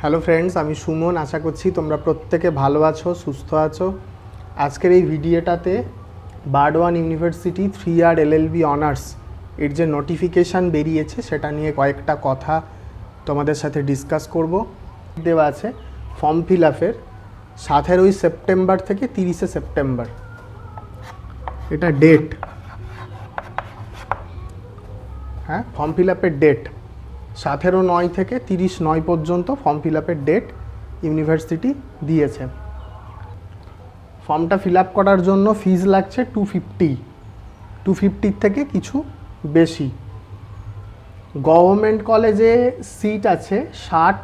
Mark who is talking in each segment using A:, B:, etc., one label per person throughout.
A: Hello friends, আমি সুমন। আশা করছি তোমরা প্রত্যেকে ভালো আছো, সুস্থ আছো। আজকের এই ভিডিওটাতে বার্ডওয়ান ইউনিভার্সিটি 3 ইয়ার এলএলবি অনার্স এর যে নোটিফিকেশান বেরিয়েছে সেটা নিয়ে কয়েকটা কথা তোমাদের সাথে ডিসকাস করব। দেওয়া আছে ফর্ম ফিল আপের 17ই সেপ্টেম্বর থেকে 30শে সেপ্টেম্বর, এটা ডেট। হ্যাঁ, ফর্ম ফিল আপের ডেট 17/9 থেকে 30/9 পর্যন্ত ফর্ম ফিল আপের ডেট ইউনিভার্সিটি দিয়েছে। ফর্মটা ফিল আপ করার জন্য ফিজ লাগছে 250 থেকে কিছু বেশি। গভর্নমেন্ট কলেজে সিট আছে 60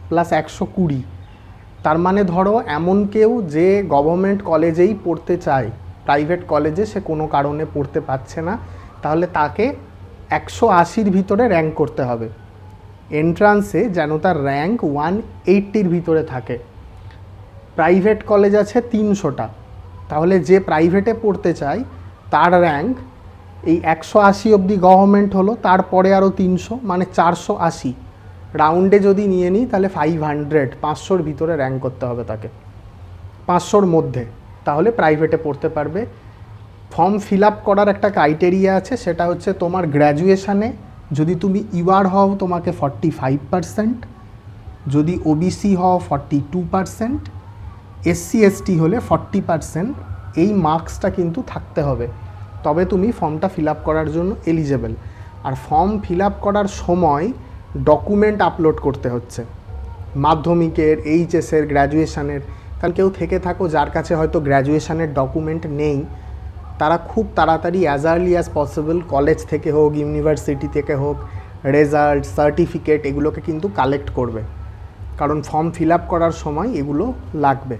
A: প্লাস 120। তার মানে ধরো এমন কেউ যে গভর্নমেন্ট কলেজেই পড়তে চায়, প্রাইভেট কলেজে সে কোনো কারণে পড়তে পারছে না, তাহলে তাকে 180-র ভিতরে র্যাঙ্ক করতে হবে। এন্ট্রান্সে যেন তার র্যাঙ্ক 180-র ভিতরে থাকে। প্রাইভেট কলেজ আছে 300টা, তাহলে যে প্রাইভেটে পড়তে চায় তার র্যাঙ্ক এই 180 অবধি গভর্নমেন্ট হলো, তারপরে আরও 300 মানে 480। রাউন্ডে যদি নিয়ে নিই তাহলে 500-500-র ভিতরে র্যাঙ্ক করতে হবে তাকে, 500-র মধ্যে, তাহলে প্রাইভেটে পড়তে পারবে। ফর্ম ফিল আপ করার একটা ক্রাইটেরিয়া আছে, সেটা হচ্ছে তোমার গ্র্যাজুয়েশানে যদি তুমি ইউআর হও তোমাকে 45%, যদি ওবিসি হও 42%, এসসি এসটি হলে 40%। এই মার্কসটা কিন্তু থাকতে হবে, তবে তুমি ফর্মটা ফিল আপ করার জন্য এলিজেবল। আর ফর্ম ফিল আপ করার সময় ডকুমেন্ট আপলোড করতে হচ্ছে, মাধ্যমিকের, এইচএসের, গ্র্যাজুয়েশানের। কারণ কেউ থেকে থাকো যার কাছে হয়তো গ্র্যাজুয়েশানের ডকুমেন্ট নেই, তারা খুব তাড়াতাড়ি as early as possible college থেকে হোক, ইউনিভার্সিটি থেকে হোক, রেজাল্ট, সার্টিফিকেট এগুলোকে কিন্তু কালেক্ট করবে, কারণ ফর্ম ফিল আপ করার সময় এগুলো লাগবে।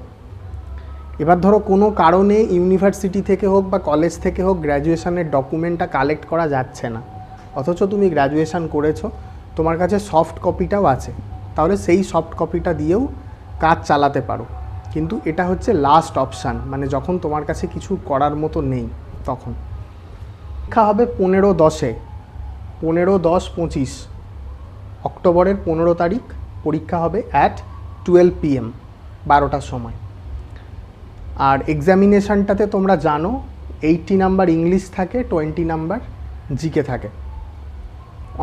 A: এবার ধরো কোনো কারণে ইউনিভার্সিটি থেকে হোক বা কলেজ থেকে হোক গ্র্যাজুয়েশানের ডকুমেন্টটা কালেক্ট করা যাচ্ছে না, অথচ তুমি গ্র্যাজুয়েশান করেছো, তোমার কাছে সফট কপিটাও আছে, তাহলে সেই সফট কপিটা দিয়েও কাজ চালাতে পারো। কিন্তু এটা হচ্ছে লাস্ট অপশান, মানে যখন তোমার কাছে কিছু করার মতো নেই তখন। পরীক্ষা হবে 15/10-এ, 15/10-25 অক্টোবরের 15 তারিখ পরীক্ষা হবে অ্যাট 12 PM, 12টার সময়। আর এক্সামিনেশানটাতে তোমরা জানো 80 নাম্বার ইংলিশ থাকে, 20 নাম্বার জিকে থাকে।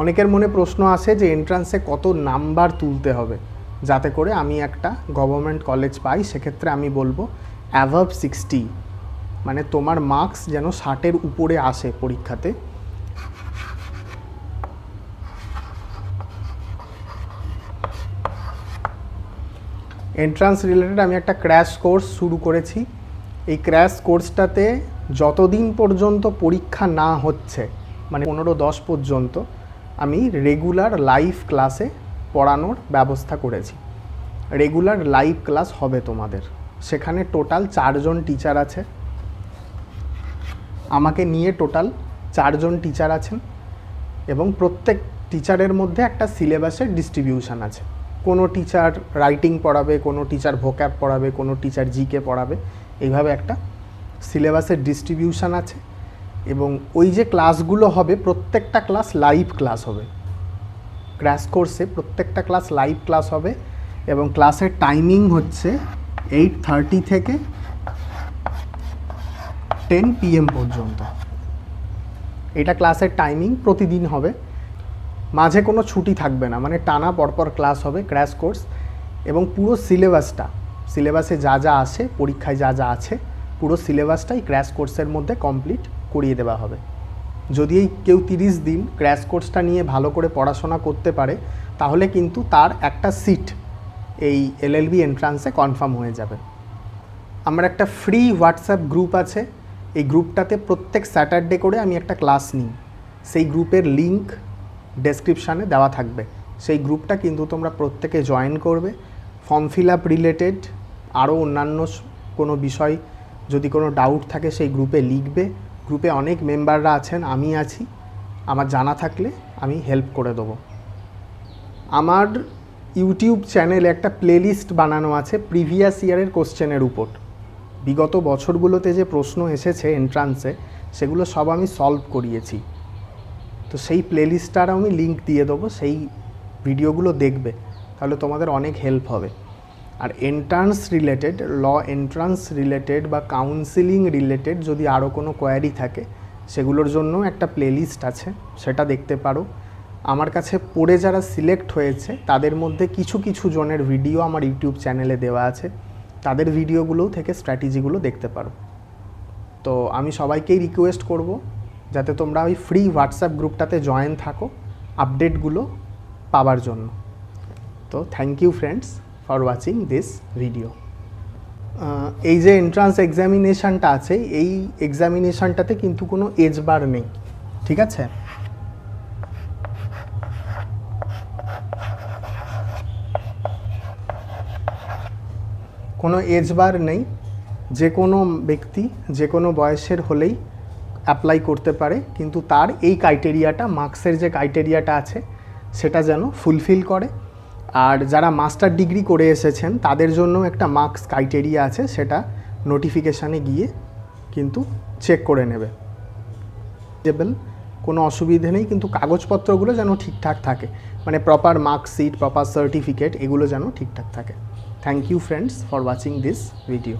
A: অনেকের মনে প্রশ্ন আসে যে এন্ট্রান্সে কত নাম্বার তুলতে হবে যাতে করে আমি একটা গভর্নমেন্ট কলেজ পাই। সেক্ষেত্রে আমি বলবো অ্যাভাব 60, মানে তোমার মার্কস যেন 60-এর উপরে আসে পরীক্ষাতে। এন্ট্রান্স রিলেটেড আমি একটা ক্র্যাশ কোর্স শুরু করেছি। এই ক্র্যাশ কোর্সটাতে যতদিন পর্যন্ত পরীক্ষা না হচ্ছে, মানে 15/10 পর্যন্ত, আমি রেগুলার লাইভ ক্লাসে পড়ানোর ব্যবস্থা করেছি। রেগুলার লাইভ ক্লাস হবে তোমাদের, সেখানে টোটাল 4 জন টিচার আছে, আমাকে নিয়ে টোটাল 4 জন টিচার আছেন, এবং প্রত্যেক টিচারের মধ্যে একটা সিলেবাসের ডিস্ট্রিবিউশান আছে। কোনো টিচার রাইটিং পড়াবে, কোনো টিচার ভোক্যাব পড়াবে, কোনো টিচার জিকে পড়াবে, এইভাবে একটা সিলেবাসের ডিস্ট্রিবিউশান আছে। এবং ওই যে ক্লাসগুলো হবে প্রত্যেকটা ক্লাস লাইভ ক্লাস হবে। ক্র্যাশ কোর্সে প্রত্যেকটা ক্লাস লাইভ ক্লাস হবে, এবং ক্লাসের টাইমিং হচ্ছে 8:30 থেকে 10 PM পর্যন্ত। এটা ক্লাসের টাইমিং প্রতিদিন হবে, মাঝে কোনো ছুটি থাকবে না, মানে টানা পরপর ক্লাস হবে ক্র্যাশ কোর্স। এবং পুরো সিলেবাসে যা যা আসে, পরীক্ষায় যা যা আছে, পুরো সিলেবাসটাই ক্র্যাশ কোর্সের মধ্যে কমপ্লিট করিয়ে দেওয়া হবে। যদি এই কেউ 30 দিন ক্র্যাশ কোর্সটা নিয়ে ভালো করে পড়াশোনা করতে পারে, তাহলে কিন্তু তার একটা সিট এই এলএলবি এন্ট্রান্সে কনফার্ম হয়ে যাবে। আমার একটা ফ্রি হোয়াটসঅ্যাপ গ্রুপ আছে, এই গ্রুপটাতে প্রত্যেক স্যাটারডে করে আমি একটা ক্লাস নিই। সেই গ্রুপের লিঙ্ক ডেসক্রিপশানে দেওয়া থাকবে, সেই গ্রুপটা কিন্তু তোমরা প্রত্যেকে জয়েন করবে। ফর্ম ফিল আপ রিলেটেড আরও অন্যান্য কোনো বিষয় যদি কোনো ডাউট থাকে সেই গ্রুপে লিখবে। গ্রুপে অনেক মেম্বাররা আছেন, আমি আছি, আমার জানা থাকলে আমি হেল্প করে দেবো। আমার ইউটিউব চ্যানেলে একটা প্লেলিস্ট বানানো আছে প্রিভিয়াস ইয়ারের কোশ্চেনের উপর। বিগত বছরগুলোতে যে প্রশ্ন এসেছে এন্ট্রান্সে, সেগুলো সব আমি সলভ করিয়েছি। তো সেই প্লেলিস্টটার আমি লিঙ্ক দিয়ে দেবো, সেই ভিডিওগুলো দেখবে, তাহলে তোমাদের অনেক হেল্প হবে। আর এন্ট্রান্স রিলেটেড, ল এন্ট্রান্স রিলেটেড বা কাউন্সিলিং রিলেটেড যদি আরও কোনো কোয়ারি থাকে সেগুলোর জন্য একটা প্লেলিস্ট আছে, সেটা দেখতে পারো। আমার কাছে পড়ে যারা সিলেক্ট হয়েছে তাদের মধ্যে কিছু কিছু জনের ভিডিও আমার ইউটিউব চ্যানেলে দেওয়া আছে, তাদের ভিডিওগুলো থেকে স্ট্র্যাটেজিগুলো দেখতে পারো। তো আমি সবাইকেই রিকোয়েস্ট করব যাতে তোমরা ওই ফ্রি হোয়াটসঅ্যাপ গ্রুপটাতে জয়েন থাকো আপডেটগুলো পাওয়ার জন্য। তো thank you friends for watching this video. এই যে এন্ট্রান্স এক্সামিনেশানটা আছে, এই এক্সামিনেশানটাতে কিন্তু কোনো এজ বার নেই, ঠিক আছে? কোনো এজ বার নেই, যে কোনো ব্যক্তি যে কোনো বয়সের হলেই অ্যাপ্লাই করতে পারে, কিন্তু তার এই ক্রাইটেরিয়াটা, মার্কসের যে ক্রাইটেরিয়াটা আছে সেটা যেন ফুলফিল করে। আর যারা মাস্টার ডিগ্রি করে এসেছেন তাদের জন্য একটা মার্কস ক্রাইটেরিয়া আছে, সেটা নোটিফিকেশানে গিয়ে কিন্তু চেক করে নেবে। কোনো অসুবিধে নেই, কিন্তু কাগজপত্রগুলো যেন ঠিকঠাক থাকে, মানে প্রপার মার্কশিট, প্রপার সার্টিফিকেট, এগুলো যেন ঠিকঠাক থাকে। Thank you friends for watching this video.